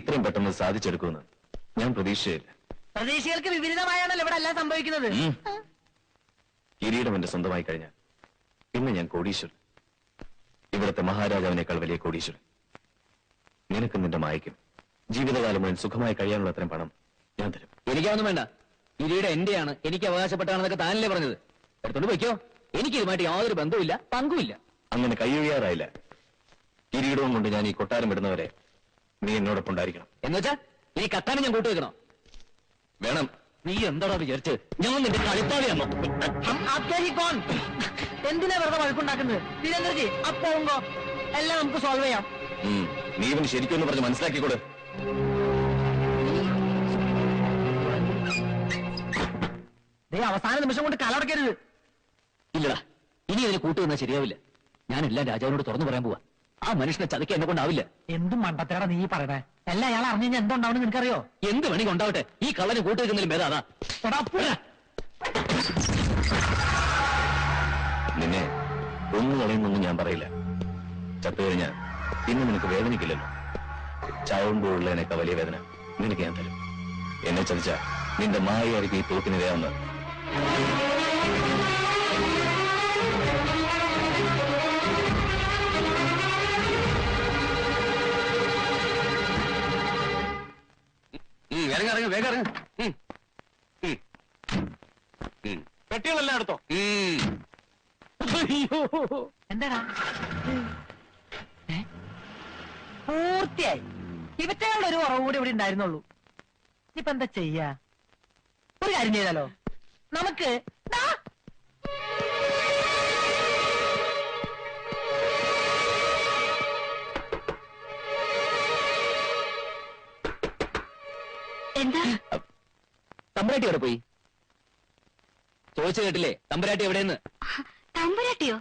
ഇത്രയും പെട്ടെന്ന് സാധിച്ചെടുക്കുമെന്ന് ഞാൻ പ്രതീക്ഷയില്ല. പ്രതീക്ഷകൾക്ക് വിപരീതമായാണല്ലോ ഇവിടെ എല്ലാം സംഭവിക്കുന്നത്. കിരീടം എന്റെ സ്വന്തമായി കഴിഞ്ഞാൽ പിന്നെ ഞാൻ കോടീശ്വരൻ, ഇവിടുത്തെ മഹാരാജാവിനേക്കാൾ വലിയ കോടീശ്വരൻ. നിനക്ക് നിന്റെ മായയ്ക്കും ജീവിതകാലം മുഴുവൻ സുഖമായി കഴിയാനുള്ള അത്രയും പണം ഞാൻ തരും. എനിക്കൊന്നും വേണ്ട. കിരീടം എന്റെയാണ്, എനിക്ക് അവകാശപ്പെട്ടാണെന്നൊക്കെ താനല്ലേ പറഞ്ഞത്. എടുത്തോണ്ട് പോയിക്കോ. എനിക്ക് ഇതുമായിട്ട് യാതൊരു ബന്ധവുമില്ല, പങ്കുമില്ല. അങ്ങനെ കൈയൊഴിയാറായില്ല. കിരീടവും കൊണ്ട് ഞാൻ ഈ കൊട്ടാരം വിടുന്നവരെ നീ എന്നോടൊപ്പം ഉണ്ടായിരിക്കണം. എന്നുവെച്ചാ ഈ കത്താനും ഞാൻ കൂട്ടുവെക്കണോ? വേണം. നീ എന്താടാ വിചാരിച്ച് ഞാൻ നിന്റെ കളിപ്പാവിയാണോ? എന്തിനാ വെറുതെ വഴക്കുണ്ടാക്കുന്നത്? വീരേന്ദ്രജി അപ്പോ എല്ലാം നമുക്ക് സോൾവ് ചെയ്യാം. നീ ഇവന് ശരിക്കും പറഞ്ഞ് മനസ്സിലാക്കിക്കൂടെ? അവസാന നിമിഷം കൊണ്ട് കലടക്കരുത്. ഇല്ലടാ, ഇനി ഇതിന് കൂട്ടുവന്നാൽ ശരിയാവില്ല. ഞാനെല്ലാം രാജാവിനോട് തുറന്നു പറയാൻ പോവാ. ആ മനുഷ്യനെ ചതിക്കാൻ എന്നെ കൊണ്ടാവില്ല. എന്തും മണ്ടത്തരടാ നീ പറയണേ. എല്ലാം അയാൾ അറിഞ്ഞു കഴിഞ്ഞാൽ എന്തുണ്ടാവും നിനക്കറിയോ? എന്ത് വേണമെങ്കിൽ ഉണ്ടാവട്ടെ, ഈ കള്ളനെ കൂട്ടുവെക്കുന്നതിലും ഭേദം അതാ. നിന്നെ ഒന്നു കളയുന്നൊന്നും ഞാൻ പറയില്ല. ചത്തു കഴിഞ്ഞാൽ പിന്നെ നിനക്ക് വേദനിക്കില്ലല്ലോ. ചാവുമ്പോഴുള്ളതിനേക്കാൾ വലിയ വേദന നിനക്ക് ഞാൻ തരും. എന്നെ ചതിച്ച നിന്റെ മായയായിരിക്കും ഈ തോക്കിനിരയാവുന്ന. ഇറങ്ങ വേഗം ഇറങ്ങ. പെട്ടികളെല്ലാം എടുത്തോ. എന്താടാ പൂർത്തിയായി. ഇവറ്റകളുടെ ഒരു കുറവ് കൂടി ഇവിടെ ഉണ്ടായിരുന്നുള്ളൂ. ഇനിയിപ്പോ എന്താ ചെയ്യാ? ഒരു കാര്യം ചെയ്താലോ നമുക്ക്? എന്താ തമ്പുരാട്ടി എവിടെ പോയി? ചോദിച്ചു കേട്ടില്ലേ തമ്പുരാട്ടി എവിടെയെന്ന്? തമ്പുരാട്ടിയോ?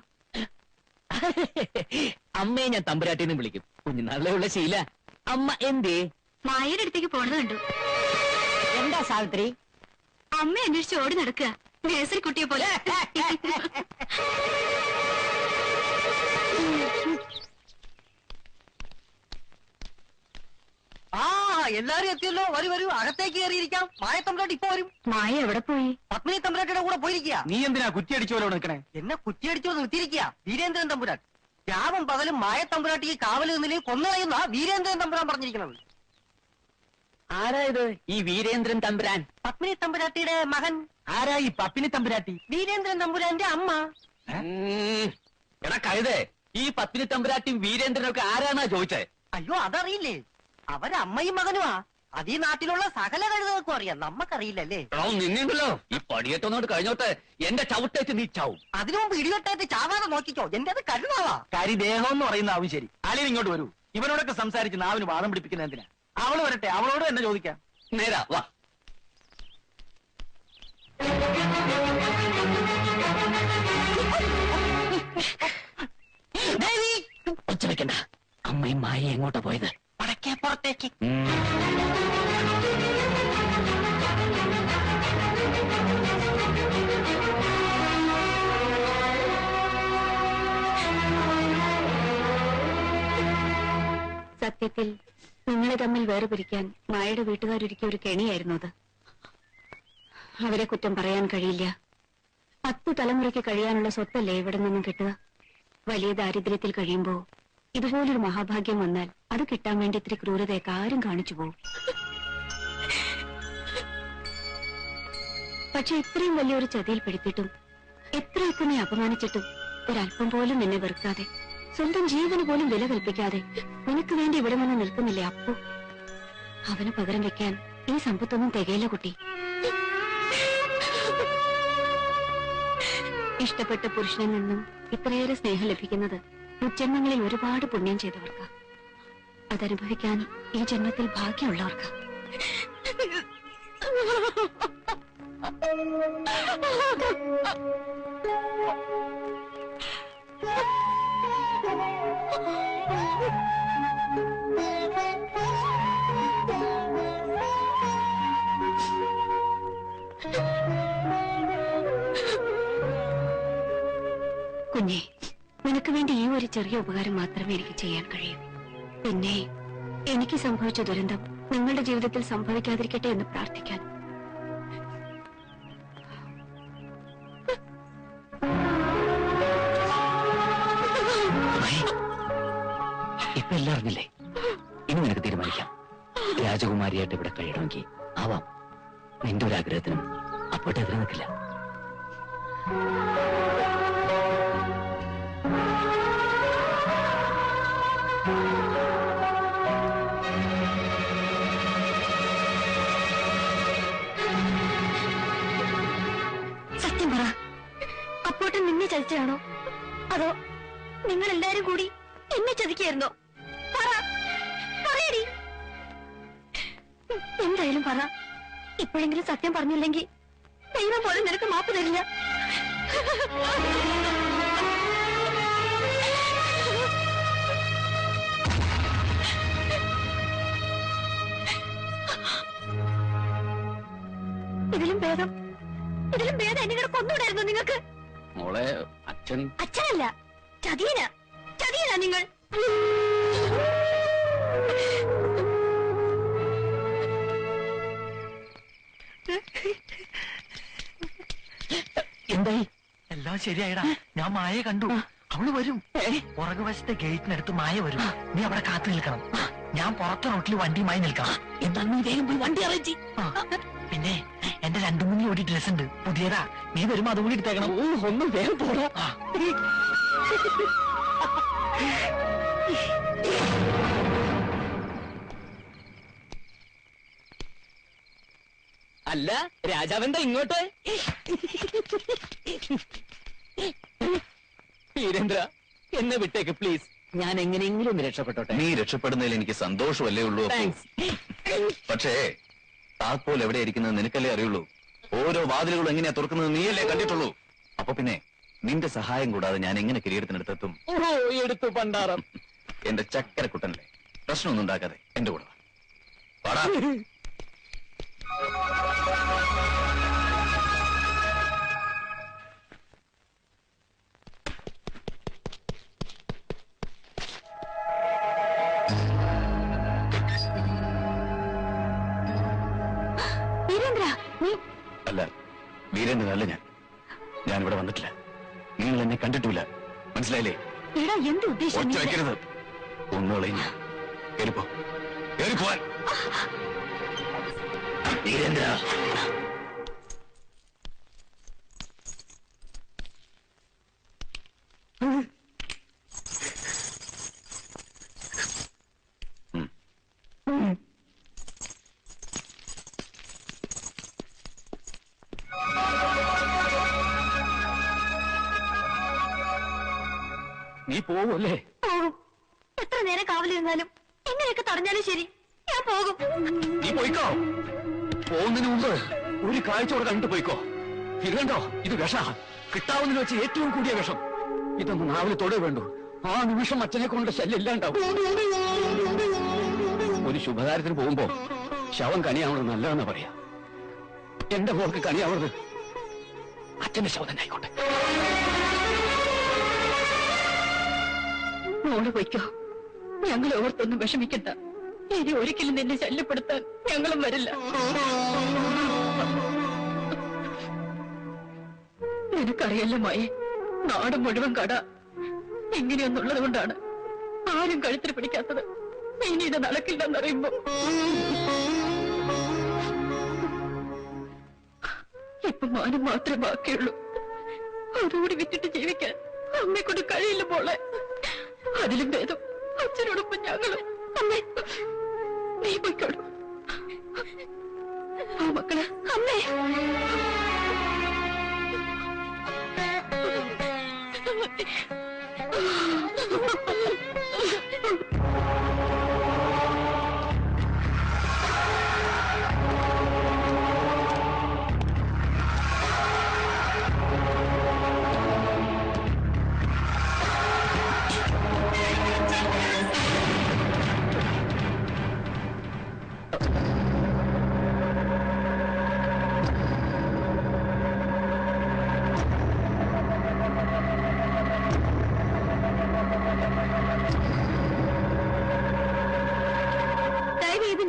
അമ്മയെ ഞാൻ തമ്പുരാട്ടിന്ന് വിളിക്കും. കുഞ്ഞുനാളിലെ ഉള്ള ശീല. അമ്മ എന്തേ? മായയുടെ അടുത്തേക്ക് പോണത് കണ്ടു. എന്താ സാവിത്രി? അമ്മ അന്വേഷിച്ച് ഓടി നടക്കുക, നേഴ്സറി കുട്ടിയെ പോലെ. എല്ലാരും എത്തിയല്ലോ. വരൂ വരൂ, അകത്തേക്ക് കയറിയിരിക്കാം. മായ തമ്പുരാട്ടി ഇപ്പൊ വരും. മായ എവിടെ പോയി? പത്മിനി തമ്പുരാട്ടിയുടെ കൂടെ പോയിരിക്കുക. നീ എന്തിനാ കുറ്റിയടിച്ചോലോ നിൽക്കണേ? എന്നെ കുറ്റിയടിച്ചോ നിർത്തിയിരിക്കുക വീരേന്ദ്രൻ തമ്പുരാൻ. രാവും പകലും മായ തമ്പുരാട്ടിക്ക് കാവല് നിന്നിലേക്ക് കൊന്നുകളയുന്ന വീരേന്ദ്രൻ തമ്പുരാൻ പറഞ്ഞിരിക്കുന്നത്. ആരാ ഇത് ഈ വീരേന്ദ്രൻ തമ്പുരാൻ? പത്മിനി തമ്പുരാട്ടിയുടെ മകൻ. ആരാ ഈ പപ്പിനി തമ്പുരാട്ടി? വീരേന്ദ്രൻ തമ്പുരാന്റെ അമ്മ. എടാ കഴുതേ, ഈ പത്മിനി തമ്പുരാട്ടിയും വീരേന്ദ്രനൊക്കെ ആരാന്നാ ചോദിച്ചേ? അയ്യോ അതറിയില്ലേ? അവരമ്മയും മകനുമാ. അത് ഈ നാട്ടിലുള്ള സകല കഴുതകൾക്കും അറിയാം, നമ്മക്കറിയില്ലല്ലേ? നിന്നുണ്ടല്ലോ ഈ പടിയേറ്റൊന്നോട്ട് കഴിഞ്ഞോട്ടെ എന്റെ ചവിട്ടേറ്റ് നീ ചാവും. അതിനു മുമ്പ് ഇടിവെട്ടേറ്റ് ചാവാതെ നോക്കിക്കോ. എന്റെ അത് കരുതാവാ. കരിദേഹം എന്ന് പറയുന്ന ആവും ശരി. ആലും ഇങ്ങോട്ട് വരൂ. ഇവനോടൊക്കെ സംസാരിച്ച് നാവിന് വാദം പിടിപ്പിക്കുന്ന എന്തിനാ? അവള് വരട്ടെ, അവളോട് തന്നെ ചോദിക്കാം. നേരാ വാ. ഒച്ച വെക്കണ്ട. അമ്മയും മായ എങ്ങോട്ടാ പോയത്? വടക്കേ പുറത്തേക്ക്. സത്യത്തിൽ നിങ്ങളെ തമ്മിൽ വേർപിരിക്കാൻ മായയുടെ വീട്ടുകാരൊരുക്കിയ ഒരു കെണിയായിരുന്നു അത്. അവരെ കുറ്റം പറയാൻ കഴിയില്ല. 10 തലമുറയ്ക്ക് കഴിയാനുള്ള സ്വത്തല്ലേ ഇവിടെ നിന്നും കിട്ടുക. വലിയ ദാരിദ്ര്യത്തിൽ കഴിയുമ്പോ ഇതുപോലൊരു മഹാഭാഗ്യം വന്നാൽ അത് കിട്ടാൻ വേണ്ടി ഇത്തിരി ക്രൂരതയൊക്കെ ആരും കാണിച്ചു പോകും. പക്ഷെ ഇത്രയും വലിയൊരു ചതിയിൽ പെടുത്തിയിട്ടും എത്രയൊക്കെ നീ അപമാനിച്ചിട്ടും ഒരല്പം പോലും നിന്നെ വെറുക്കാതെ, സ്വന്തം ജീവന് പോലും വില കൽപ്പിക്കാതെ നിനക്ക് വേണ്ടി ഇവിടെ നിന്ന് നിൽക്കുന്നില്ലേ അപ്പു? അവന് പകരം വെക്കാൻ ഈ സമ്പത്തൊന്നും തികയില്ല കുട്ടി. ഇഷ്ടപ്പെട്ട പുരുഷനിൽ നിന്നും ഇത്രയേറെ സ്നേഹം ലഭിക്കുന്നത് മുജ്ജന്മങ്ങളിൽ ഒരുപാട് പുണ്യം ചെയ്തവർക്ക്. അതനുഭവിക്കാൻ ഈ ജന്മത്തിൽ ഭാഗ്യമുള്ളവർക്ക്. കുഞ്ഞെ, നിനക്ക് വേണ്ടി ഈ ഒരു ചെറിയ ഉപകാരം മാത്രമേ എനിക്ക് ചെയ്യാൻ കഴിയൂ. പിന്നെ എനിക്ക് സംഭവിച്ച ദുരന്തം നിങ്ങളുടെ ജീവിതത്തിൽ സംഭവിക്കാതിരിക്കട്ടെ എന്ന് പ്രാർത്ഥിക്കാൻ. ഇപ്പൊ എല്ലാം അറിഞ്ഞില്ലേ? ഇനി നിനക്ക് തീരുമാനിക്കാം. രാജകുമാരിയായിട്ട് ഇവിടെ കഴിയണമെങ്കിൽ ആവാം. നിന്റെ ഒരു ആഗ്രഹത്തിനും അപ്പോട്ട് എതിരെ നിൽക്കില്ല. സത്യം പറ, അപ്പോട്ടൻ നിന്നെ ചതിച്ചാണോ അതോ നിങ്ങൾ എല്ലാരും കൂടി എന്നെ ചതിക്കായിരുന്നോ? പറയടി, എന്തായാലും പറ. ഇപ്പോഴെങ്കിലും സത്യം പറഞ്ഞില്ലെങ്കിൽ ദൈവം പോലും നിനക്ക് മാപ്പ് തരില്ല. ഇതിലും ഭേദം എന്നെ കൂടെ കൊന്നുകൂടായിരുന്നു നിങ്ങൾക്ക്. മോളെ, അച്ഛനല്ല, ചതിയനാ നിങ്ങൾ. എന്തായി? എല്ലാം ശരിയായിടാ. ഞാൻ മായ കണ്ടു. അവള് വരും. പുറകുവശത്തെ ഗേറ്റിനടുത്ത് മായ വരും. നീ അവിടെ കാത്തു നിൽക്കണം. ഞാൻ പുറത്തെ റോട്ടിൽ വണ്ടിയുമായി നിൽക്കണം. എന്താ നീ വേഗം പോയി വണ്ടി അറിയിച്ചി. പിന്നെ എന്റെ 2-3 ജോഡി ഡ്രസ് ഉണ്ട്, പുതിയതാ. നീ വരുമ്പോ അതുകൂടി എടുത്തേക്കണം. ഒന്നും വേഗം പോടാ. അല്ല, രാജാവെന്താ ഇങ്ങോട്ട്? വീരേന്ദ്ര, എന്നെ വിട്ടേക്ക് പ്ലീസ്. ഞാൻ എങ്ങനെയെങ്കിലും ഒന്ന് രക്ഷപ്പെട്ടോട്ടെ. നീ രക്ഷപ്പെടുന്നതിൽ എനിക്ക് സന്തോഷമല്ലേ ഉള്ളൂ. പക്ഷേ താക്കോൽ എവിടെ ഇരിക്കുന്നത് നിനക്കല്ലേ അറിയുള്ളൂ. ഓരോ വാതിലുകളും എങ്ങനെയാ തുറക്കുന്നത് നീയല്ലേ കണ്ടിട്ടുള്ളൂ. അപ്പൊ പിന്നെ നിന്റെ സഹായം കൂടാതെ ഞാൻ എങ്ങനെ കിരീടത്തിനടുത്തെത്തും? എടുത്തു പണ്ടാറം. എന്റെ ചക്കരക്കുട്ടനല്ലേ, പ്രശ്നമൊന്നും ഉണ്ടാക്കാതെ എന്റെ കൂടെ വാടാ. അല്ല, വീരേന്ദ്രനല്ല ഞാനിവിടെ വന്നിട്ടില്ല. നിങ്ങൾ എന്നെ കണ്ടിട്ടില്ല, മനസ്സിലായില്ലേ? ഒറ്റ വെക്കരുത്. ഒന്നുകളയും ഞാൻ. കേറിപ്പോവാൻ. വീരേന്ദ്ര, നീ പോവല്ലേ? പോകും. എത്ര നേരം കാവലിരുന്നാലും എങ്ങനെയൊക്കെ തടഞ്ഞാലും ശരി, ഞാൻ പോകും. നീ പോയിക്കോ. പോകുന്നതിന് മുമ്പ് ഒരു കാഴ്ചയോടെ കണ്ടു പോയിക്കോ. ഇത് കണ്ടോ, ഇത് വിഷ. കിട്ടാവുന്നതിൽ വെച്ച് ഏറ്റവും കൂടിയ വിഷം. ഇതൊന്നും നാവിൽ തൊടേ വേണ്ടു. ആ നിമിഷം അച്ഛനെ കൊണ്ട് ശല്യം ഇല്ലാണ്ടാവും. ഒരു ശുഭകാര്യത്തിന് പോകുമ്പോ ശവം കനിയാവണത് നല്ലതെന്ന് പറയാ. എന്റെ പോർക്ക് കനിയാവണത് അച്ഛന്റെ ശവം തന്നെ ആയിക്കോട്ടെ. മോള് പോയിക്കോ. ഞങ്ങൾ ഓർത്തൊന്നും വിഷമിക്കണ്ട. ഇനി ഒരിക്കലും നിന്നെ ശല്യപ്പെടുത്താൻ ഞങ്ങളും വരില്ല. നിനക്കറിയല്ലോ മായ, നാട് മുഴുവൻ കട ഇങ്ങനെയൊന്നുള്ളത് കൊണ്ടാണ് ആരും കഴുത്തിൽ പിടിക്കാത്തത്. ഇനി ഇത് നടക്കില്ലെന്നറിയുമ്പോ ഇപ്പൊ മാനം മാത്രമേ ബാക്കിയുള്ളൂ. അതുകൂടി വിറ്റിട്ട് ജീവിക്കാൻ അമ്മയെ കൊണ്ട് കഴിയില്ല മോളെ. അതിലും ഭേദം അച്ഛനോടൊപ്പം ഞങ്ങളും. അമ്മേ, നീ പോയിക്കോളൂ. ആ മക്കളെ, അമ്മേ.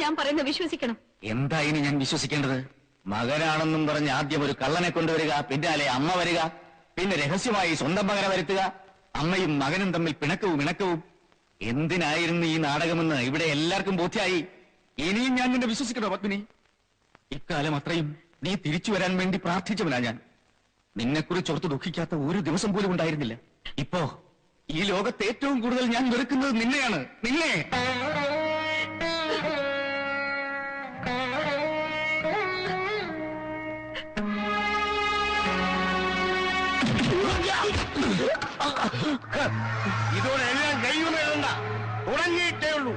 ഞാൻ പറയുന്നത് വിശ്വസിക്കണം. എന്താ ഇനി ഞാൻ വിശ്വസിക്കേണ്ടത്? മകനാണെന്നും പറഞ്ഞ് ആദ്യം ഒരു കള്ളനെ കൊണ്ടുവരിക, പിന്നാലെ അമ്മ വരിക, പിന്നെ രഹസ്യമായി സ്വന്തം മകനെ വരുത്തുക, അമ്മയും മകനും തമ്മിൽ പിണക്കവും ഇണക്കവും. എന്തിനായിരുന്നു ഈ നാടകമെന്ന് ഇവിടെ എല്ലാവർക്കും ബോധ്യായി. ഇനിയും ഞാൻ നിന്നെ വിശ്വസിക്കണോ പത്മിനി? ഇക്കാലം അത്രയും നീ തിരിച്ചു വരാൻ വേണ്ടി പ്രാർത്ഥിച്ചവനാ ഞാൻ. നിന്നെക്കുറിച്ചോർത്ത് ദുഃഖിക്കാത്ത ഒരു ദിവസം പോലും ഉണ്ടായിരുന്നില്ല. ഇപ്പോ ഈ ലോകത്ത് ഏറ്റവും കൂടുതൽ ഞാൻ വെറുക്കുന്നത് നിന്നെയാണ്, നിന്നെ. ഇതോടെ എല്ലാം കഴിയുമെന്ന ഉറങ്ങിയിട്ടേ ഉള്ളൂ.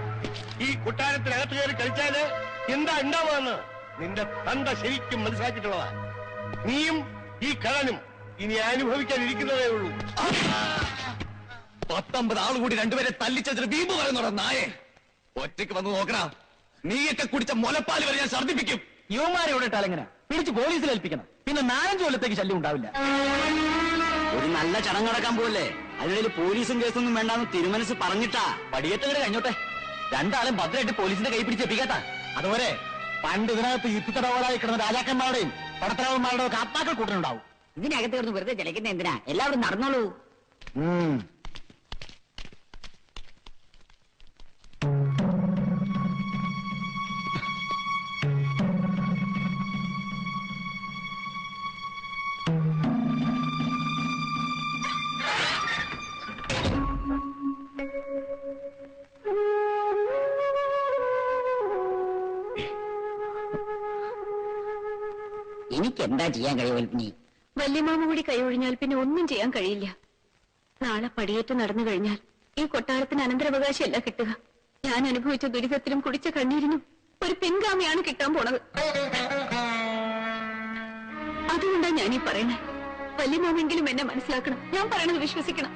ഈ കൊട്ടാരത്തിനകത്ത് കയറി കളിച്ചാല് എന്താ ഉണ്ടാവുകയെന്ന് നിന്റെ തന്ത ശരിക്കും മനസ്സിലാക്കിയിട്ടുള്ളതാ. നീയും ഈ കള്ളനും ഇനി അനുഭവിക്കാനിരിക്കുന്നതേ ഉള്ളൂ. 19 ആളുകൂടി രണ്ടുപേരെ തല്ലിച്ചതിന് വീമ്പ് പറയുന്നോടാ നായെ. ഒറ്റയ്ക്ക് വന്ന് നോക്കണ. നീയൊക്കെ കുടിച്ച മുലപ്പാല് വരെ ഞാൻ ഛർദ്ദിപ്പിക്കും. യുവമാരെ ഇവിടെ ഇട്ടാലെങ്ങനെ? പിടിച്ച് പോലീസിൽ ഏൽപ്പിക്കണം. പിന്നെ 4-5 കൊല്ലത്തേക്ക് ശല്യം ഉണ്ടാവില്ല. ഒരു നല്ല ചടങ്ങ് നടക്കാൻ പോവല്ലേ, അതിനിടയിൽ പോലീസും കേസൊന്നും വേണ്ടാന്ന് തിരുമനസ് പറഞ്ഞിട്ടാ. പടിയേറ്റങ്ങടെ കഴിഞ്ഞോട്ടെ. രണ്ടാളും ഭദ്രമായിട്ട് പോലീസിന്റെ കൈ പിടിച്ചെത്തിക്കാത്ത. അതുപോലെ പണ്ട് ഇതിനകത്ത് യുദ്ധത്തടവുകളായി കിടന്ന രാജാക്കന്മാരുടെയും പടത്തലവന്മാരുടെയും ഒക്കെ ആത്മാക്കൾ കൂട്ടനുണ്ടാവും. ഇതിനകത്ത് കിടന്ന് വെറുതെ ചിലക്കുന്ന എന്തിനാ? എല്ലാവരും നടന്നോളൂ. എനിക്കെന്താ ചെയ്യാൻ കഴിയുമൽപ്പിനി? വല്യമാമ കൂടി കൈയൊഴിഞ്ഞാൽ പിന്നെ ഒന്നും ചെയ്യാൻ കഴിയില്ല. നാളെ പടിയേറ്റ് നടന്നു കഴിഞ്ഞാൽ ഈ കൊട്ടാരത്തിന് അനന്തരാവകാശമല്ല കിട്ടുക. ഞാൻ അനുഭവിച്ച ദുരിതത്തിലും കുടിച്ച കണ്ണീരിനും ഒരു പിൻഗാമിയാണ് കിട്ടാൻ പോണത്. അതുകൊണ്ടാണ് ഞാനീ പറയണേ. വല്യമാമെങ്കിലും എന്നെ മനസ്സിലാക്കണം. ഞാൻ പറയണത് വിശ്വസിക്കണം.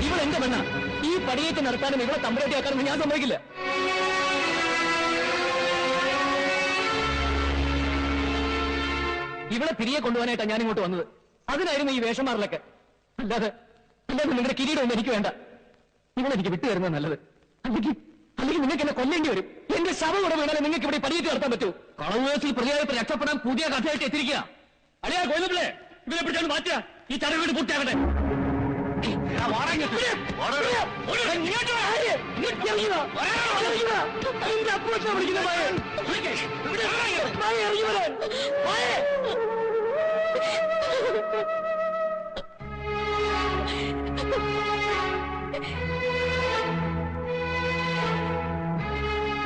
ഇവളെന്റെ പെണ്ണ. ഈ പടിയേറ്റ് നടത്താനും ഇവളെ തമ്പുരാട്ടിയാക്കാനും ഞാൻ സമ്മതിക്കില്ല. ഇവളെ തിരികെ കൊണ്ടുപോകാനായിട്ടാണ് ഞാൻ ഇങ്ങോട്ട് വന്നത്. അതിനായിരുന്നു ഈ വേഷമാറിലൊക്കെ. അല്ലാതെ നിങ്ങളുടെ കിരീടമൊന്നും എനിക്ക് വേണ്ട. ഇവളെനിക്ക് വിട്ടുതരുന്നത് നല്ലത്. അല്ലെങ്കിൽ നിങ്ങൾക്ക് എന്നെ കൊല്ലേണ്ടി വരും. എന്റെ ശവം കൂടെ വീണാലും നിങ്ങൾക്ക് ഇവിടെ പടിയേറ്റ് നടത്താൻ പറ്റൂ. കളവ് കേസിൽ പ്രതിയായപ്പോൾ രക്ഷപ്പെടാൻ പുതിയ കഥയായിട്ട് എത്തിരിക്കുക. അളിയാ ഗോവിന്ദപിള്ളേ, ഇവരെ പിടിച്ചാണ് മാറ്റുക. ഈ ചടങ്ങ് വീട് പൂർത്തിയാകട്ടെ.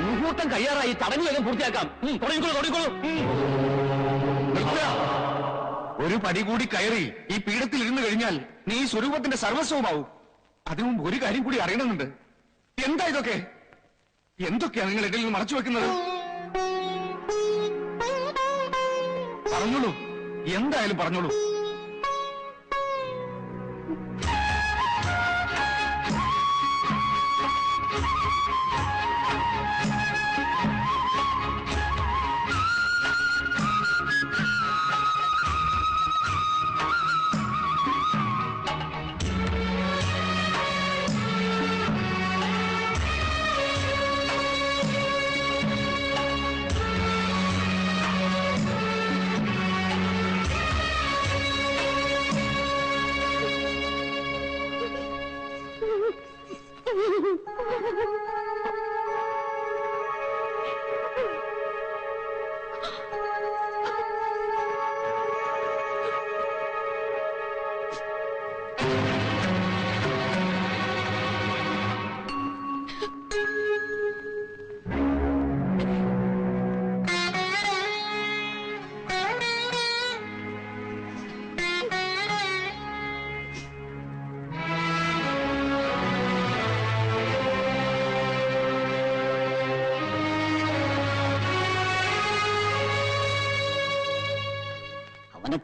മുഹൂർത്തം കഴിയാറായി. ചടങ്ങ് വേഗം പൂർത്തിയാക്കാം. തുടങ്ങിക്കോളൂ. ഒരു പടി കൂടി കയറി ഈ പീഠത്തിൽ ഇരുന്ന് കഴിഞ്ഞാൽ നീ സ്വരൂപത്തിന്റെ സർവസ്വമാവും. അതിനു മുമ്പ് ഒരു കാര്യം കൂടി അറിയണമെന്നുണ്ട്. എന്താ ഇതൊക്കെ? എന്തൊക്കെയാ നിങ്ങൾ ഇടയിൽ നിന്ന് മറച്ചു വെക്കുന്നത്? പറഞ്ഞോളൂ, എന്തായാലും പറഞ്ഞോളൂ.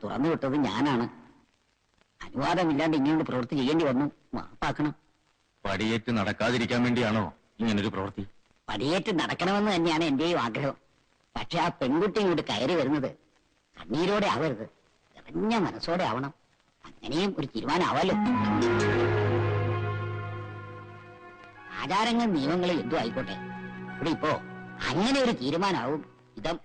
തുറന്നു വിട്ടത് ഞാനാണ്. അനുവാദമില്ലാണ്ട് ഇങ്ങനൊരു പ്രവൃത്തി ചെയ്യേണ്ടി വന്നു. മാപ്പാക്കണം. പടിയേറ്റ് നടക്കാതിരിക്കാൻ വേണ്ടിയാണോ ഇങ്ങനൊരു പ്രവൃത്തി? പടിയേറ്റ് നടക്കണമെന്ന് തന്നെയാണ് എന്റെയും ആഗ്രഹം. പക്ഷെ ആ പെൺകുട്ടി ഇങ്ങോട്ട് കയറി വരുന്നത് കണ്ണീരോടെ ആവരുത്, നിറഞ്ഞ മനസ്സോടെ ആവണം. അങ്ങനെയും ഒരു തീരുമാനമാവല്ലോ. ആചാരങ്ങൾ നിയമങ്ങൾ എന്തും ആയിക്കോട്ടെ, ഇവിടെ ഇപ്പോ അങ്ങനെ ഒരു തീരുമാനമാവും ഇതം.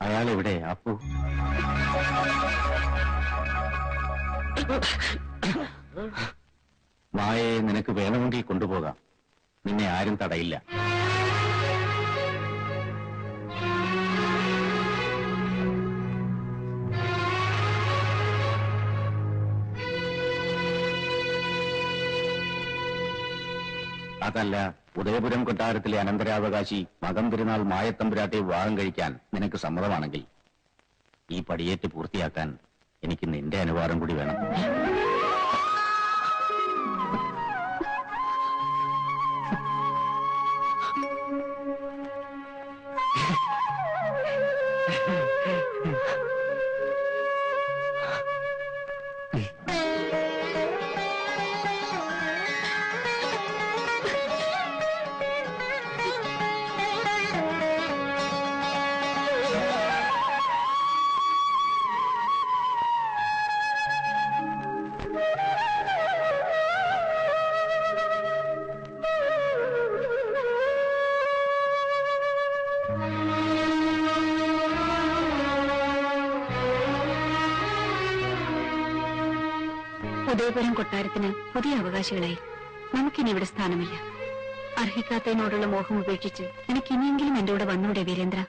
അയാളെവിടെ അപ്പു? മായയെ നിനക്ക് വേണമെങ്കിൽ കൊണ്ടുപോകാം. നിന്നെ ആരും തടയില്ല. അതല്ല, ഉദയപുരം കൊട്ടാരത്തിലെ അനന്തരാവകാശി മകം തിരുനാൾ മായത്തമ്പുരാട്ടെ വിവാഹം കഴിക്കാൻ നിനക്ക് സമ്മതമാണെങ്കിൽ ഈ പടിയേറ്റ് പൂർത്തിയാക്കാൻ എനിക്ക് നിന്റെ അനുവാദം കൂടി വേണം. ഉദയപുരം കൊട്ടാരത്തിന് പുതിയ അവകാശികളായി. നമുക്കിനി ഇവിടെ സ്ഥാനമില്ല. അർഹിക്കാത്തതിനോടുള്ള മോഹം ഉപേക്ഷിച്ച് എനിക്ക് ഇനിയെങ്കിലും എന്റെ കൂടെ വന്നൂടെ വീരേന്ദ്ര?